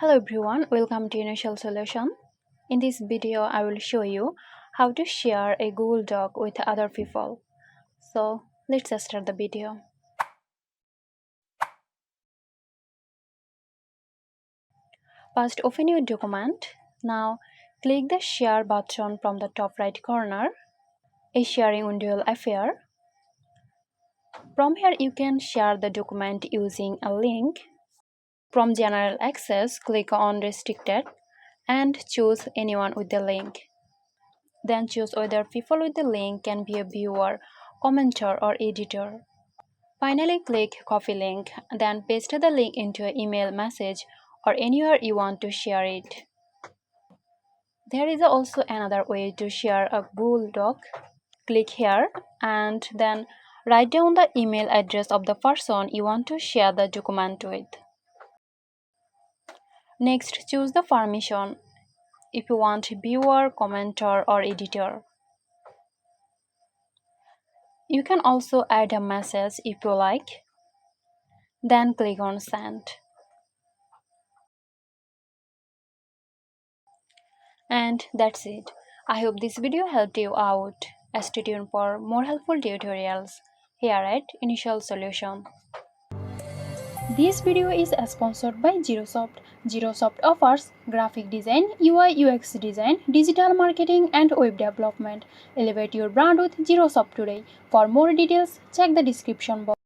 Hello everyone, welcome to Initial Solution. In this video, I will show you how to share a Google Doc with other people. So let's start the video. First, open your document. Now, click the share button from the top right corner. A sharing window will appear. From here, you can share the document using a link. From General Access, click on Restricted and choose anyone with the link. Then choose whether people with the link can be a viewer, commenter, or editor. Finally, click Copy Link, then paste the link into an email message or anywhere you want to share it. There is also another way to share a Google Doc. Click here and then write down the email address of the person you want to share the document with. Next, choose the permission if you want viewer, commenter, or editor. You can also add a message if you like. Then click on Send. And that's it. I hope this video helped you out. Stay tuned for more helpful tutorials here at Initial Solution. This video is sponsored by Zerosoft. Zerosoft offers graphic design, UI UX design, digital marketing and web development. Elevate your brand with Zerosoft today. For more details, check the description box.